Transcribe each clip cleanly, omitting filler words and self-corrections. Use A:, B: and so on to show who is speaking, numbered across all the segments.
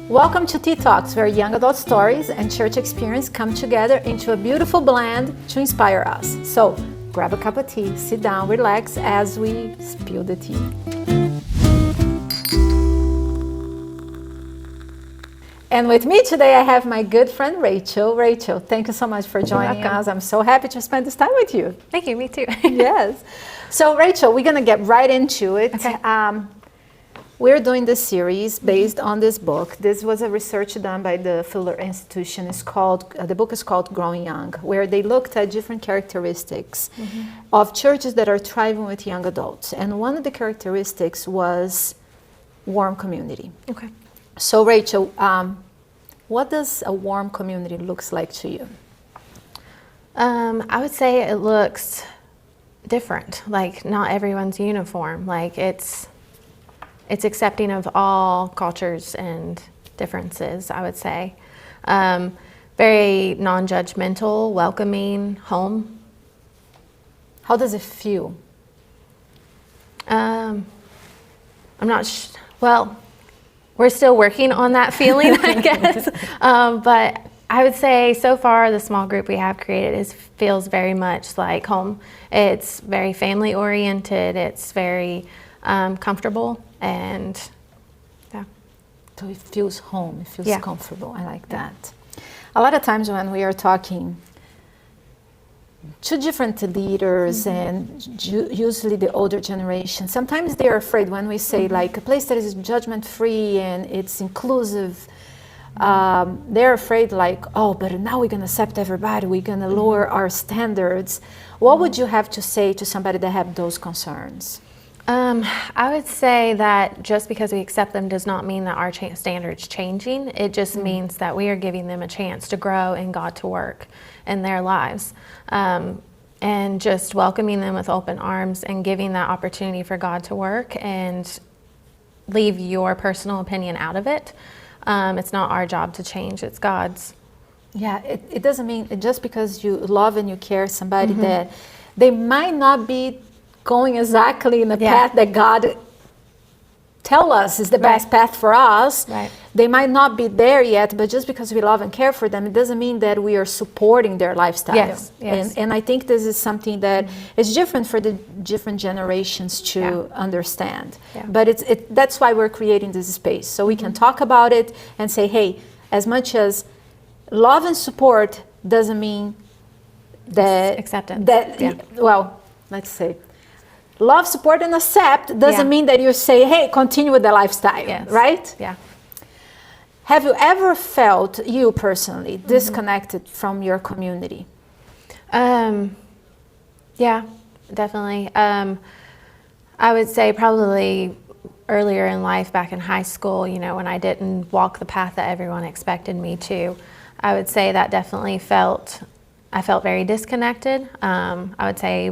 A: Welcome to Tea Talks, where young adult stories and church experience come together into a beautiful blend to inspire us. So, grab a cup of tea, sit down, relax as we spill the tea. And with me today, I have my good friend Rachel. Rachel, thank you so much for joining us. I'm so happy to spend this time with you.
B: Thank you, me too.
A: Yes. So, Rachel, we're going to get right into it.
B: Okay.
A: We're doing this series based on this book. This was a research done by the Fuller Institution. It's called, the book is called Growing Young, where they looked at different characteristics of churches that are thriving with young adults. And one of the characteristics was warm community.
B: Okay.
A: So, Rachel, what does a warm community looks like to you?
B: I would say it looks different. Like, not everyone's uniform. Like, it's accepting of all cultures and differences, I would say. Very non-judgmental, welcoming home.
A: How does it feel?
B: I'm not well, we're still working on that feeling, I guess. But I would say so far the small group we have created feels very much like home. It's very family oriented. It's very comfortable, and yeah.
A: So it feels home, it feels comfortable. I like that. A lot of times when we are talking to different leaders and usually the older generation, sometimes they're afraid when we say like a place that is judgment-free and it's inclusive. They're afraid like, oh, but now we're going to accept everybody, we're going to lower our standards. What would you have to say to somebody that have those concerns?
B: I would say that just because we accept them does not mean that our standards changing. It just means that we are giving them a chance to grow and God to work in their lives. And just welcoming them with open arms and giving that opportunity for God to work and leave your personal opinion out of it. It's not our job to change, it's God's.
A: Yeah, it doesn't mean just because you love and you care somebody that they might not be going exactly in the path that God tell us is the best path for us.
B: Right.
A: They might not be there yet, but just because we love and care for them, it doesn't mean that we are supporting their lifestyle.
B: Yes. Yes.
A: And I think this is something that is different for the different generations to understand.
B: Yeah.
A: But that's why we're creating this space, so we can talk about it and say, hey, as much as love and support doesn't mean that
B: acceptance.
A: Well, let's say love, support, and accept doesn't mean that you say, hey, continue with the lifestyle, right?
B: Yeah.
A: Have you ever felt, you personally, disconnected from your community?
B: Yeah, definitely. I would say probably earlier in life, back in high school, when I didn't walk the path that everyone expected me to, I would say that definitely I felt very disconnected. I would say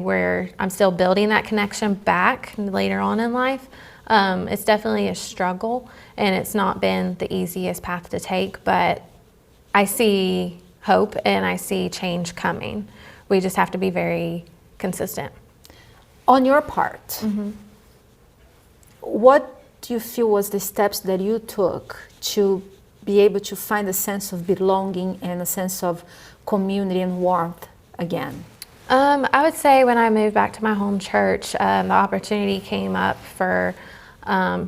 B: I'm still building that connection back later on in life. It's definitely a struggle, and it's not been the easiest path to take, but I see hope and I see change coming. We just have to be very consistent.
A: On your part, what do you feel was the steps that you took to be able to find a sense of belonging and a sense of community and warmth again?
B: I would say when I moved back to my home church, the opportunity came up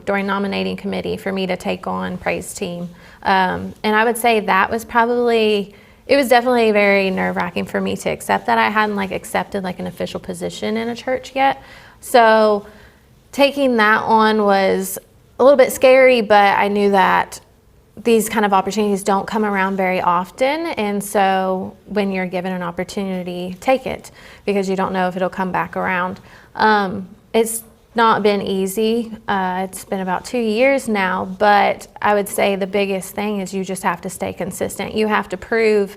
B: during nominating committee for me to take on praise team. And I would say that was it was definitely very nerve-wracking for me to accept that. I hadn't accepted an official position in a church yet. So taking that on was a little bit scary, but I knew that these kind of opportunities don't come around very often, and so when you're given an opportunity, take it, because you don't know if it'll come back around. It's not been easy. It's been about 2 years now, but I would say the biggest thing is you just have to stay consistent. You have to prove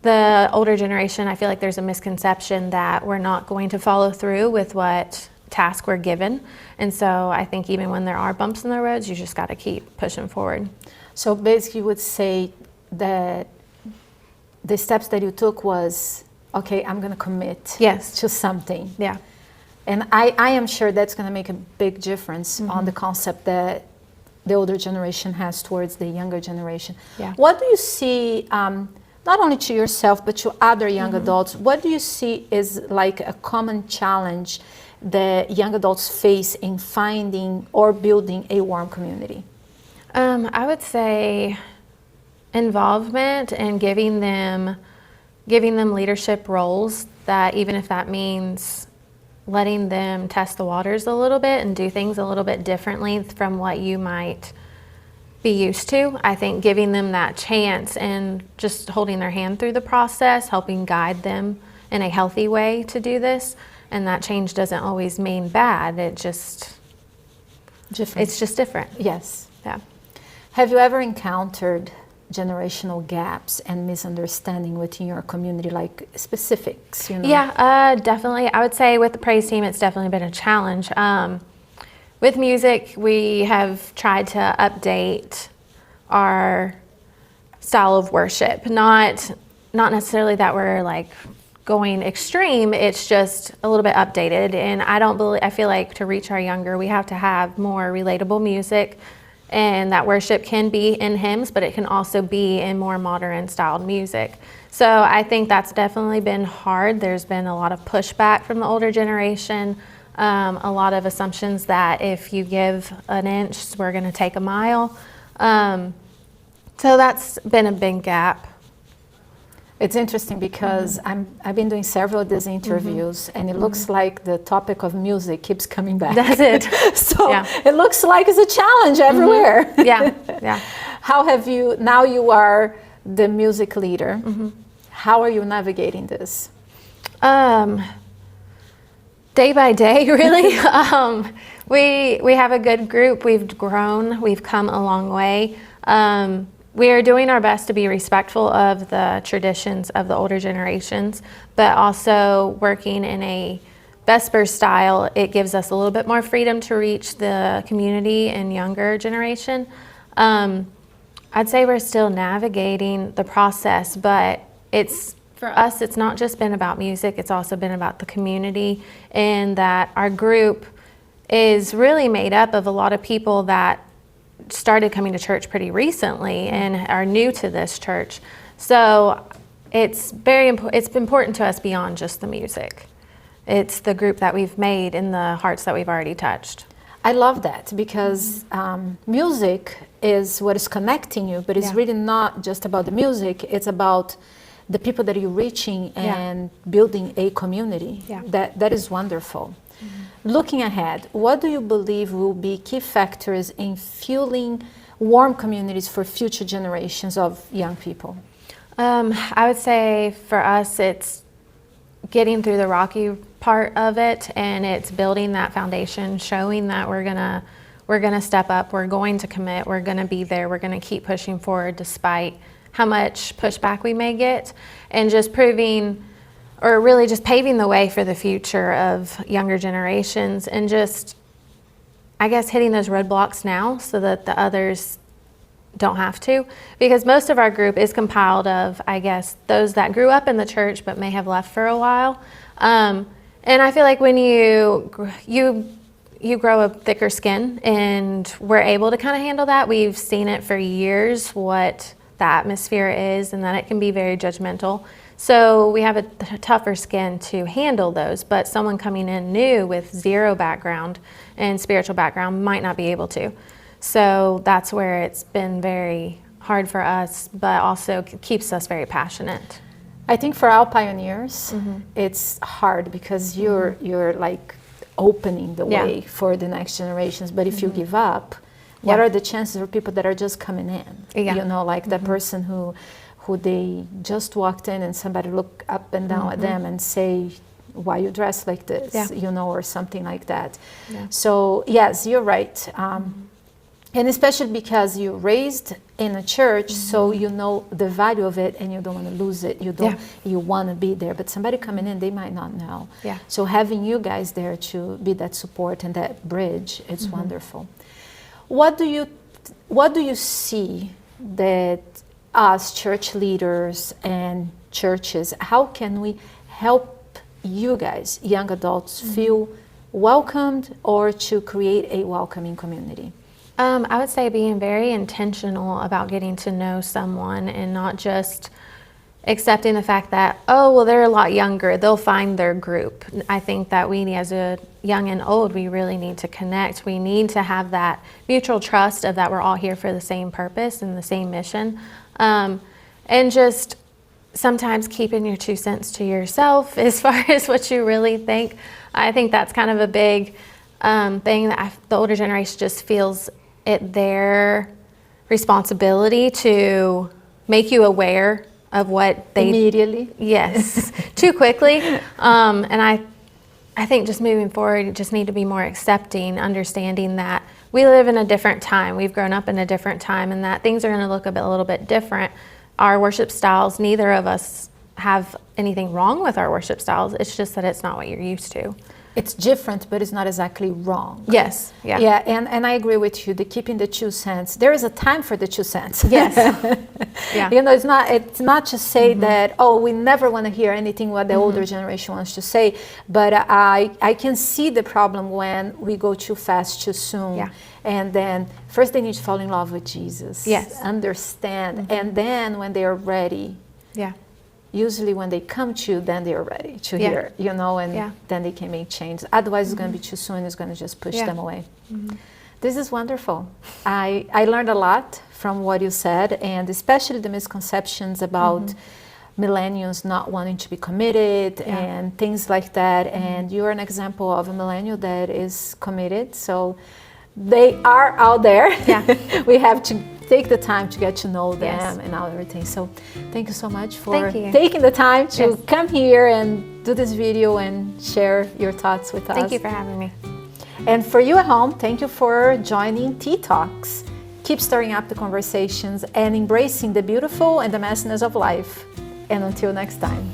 B: the older generation. I feel like there's a misconception that we're not going to follow through with what task we're given. And so I think even when there are bumps in the roads, you just got to keep pushing forward. So
A: basically you would say that the steps that you took was, okay, I'm going to commit to something.
B: Yeah.
A: And I am sure that's going to make a big difference on the concept that the older generation has towards the younger generation.
B: Yeah.
A: What do you see, not only to yourself, but to other young adults, what do you see is like a common challenge that young adults face in finding or building a warm community?
B: I would say involvement and giving them leadership roles, that even if that means letting them test the waters a little bit and do things a little bit differently from what you might be used to. I think giving them that chance and just holding their hand through the process, helping guide them in a healthy way to do this. And that change doesn't always mean bad. It's just different.
A: Yes.
B: Yeah.
A: Have you ever encountered generational gaps and misunderstanding within your community, like specifics?
B: Yeah, definitely. I would say with the praise team, it's definitely been a challenge. With music, we have tried to update our style of worship. Not necessarily that we're like going extreme, it's just a little bit updated. And I feel like to reach our younger, we have to have more relatable music. And that worship can be in hymns, but it can also be in more modern styled music. So I think that's definitely been hard. There's been a lot of pushback from the older generation, a lot of assumptions that if you give an inch, we're going to take a mile. So that's been a big gap.
A: It's interesting because I've been doing several of these interviews, and it looks like the topic of music keeps coming back.
B: That's it.
A: So it looks like it's a challenge everywhere.
B: Yeah.
A: How have you, now you are the music leader, how are you navigating this?
B: Day by day, really. We have a good group. We've grown. We've come a long way. We are doing our best to be respectful of the traditions of the older generations, but also working in a Vesper style. It gives us a little bit more freedom to reach the community and younger generation. I'd say we're still navigating the process, but for us, it's not just been about music, it's also been about the community, and that our group is really made up of a lot of people that started coming to church pretty recently and are new to this church. So it's important to us beyond just the music. It's the group that we've made and the hearts that we've already touched.
A: I love that because music is what is connecting you, but it's really not just about the music, it's about the people that you're reaching and building a community. That is wonderful. Looking ahead, what do you believe will be key factors in fueling warm communities for future generations of young people?
B: I would say for us, it's getting through the rocky part of it, and it's building that foundation, showing that we're gonna step up, we're going to commit, we're gonna be there, we're gonna keep pushing forward despite how much pushback we may get, and just proving, or really just paving the way for the future of younger generations, and just, I guess, hitting those roadblocks now so that the others don't have to. Because most of our group is compiled of, I guess, those that grew up in the church but may have left for a while. And I feel like when you grow a thicker skin and we're able to kind of handle that, we've seen it for years, what the atmosphere is, and that it can be very judgmental. So we have a tougher skin to handle those, but someone coming in new with zero background and spiritual background might not be able to. So that's where it's been very hard for us, but also keeps us very passionate.
A: I think for our pioneers, it's hard because you're like opening the way for the next generations. But if you give up, what are the chances for people that are just coming in? You know, like that person who they just walked in and somebody look up and down at them and say, why you dress like this, you know, or something like that. So yes, you're right. And especially because you're raised in a church, so you know the value of it and you don't want to lose it. You want to be there. But somebody coming in, they might not know. So having you guys there to be that support and that bridge, it's wonderful. What do you see that us church leaders and churches, how can we help you guys, young adults, feel welcomed or to create a welcoming community?
B: I would say being very intentional about getting to know someone and not just accepting the fact that, oh, well, they're a lot younger, they'll find their group. I think that we, as a young and old, we really need to connect. We need to have that mutual trust of that we're all here for the same purpose and the same mission. And just sometimes keeping your 2 cents to yourself as far as what you really think. I think that's kind of a big thing that the older generation just feels it their responsibility to make you aware of what they
A: immediately.
B: Yes, too quickly. And I think just moving forward, you just need to be more accepting, understanding that we live in a different time. We've grown up in a different time, and that things are going to look a little bit different. Our worship styles, neither of us have anything wrong with our worship styles. It's just that it's not what you're used to.
A: It's different, but it's not exactly wrong.
B: Yes. Yeah.
A: Yeah, and I agree with you. The keeping the 2 cents. There is a time for the 2 cents.
B: Yes. Yeah.
A: You know, it's not to say that, oh, we never want to hear anything what the older generation wants to say. But I can see the problem when we go too fast, too soon.
B: Yeah.
A: And then first they need to fall in love with Jesus.
B: Yes.
A: Understand. And then when they are ready.
B: Yeah.
A: Usually when they come to, then they are ready to hear, you know, and then they can make change. Otherwise, it's going to be too soon. It's going to just push them away. This is wonderful. I learned a lot from what you said, and especially the misconceptions about millennials not wanting to be committed and things like that. And you're an example of a millennial that is committed. So they are out there. Yeah. We have to take the time to get to know them and all everything. So thank you so much for taking the time to come here and do this video and share your thoughts with us.
B: Thank you for having me.
A: And for you at home, thank you for joining Tea Talks. Keep stirring up the conversations and embracing the beautiful and the messiness of life. And until next time.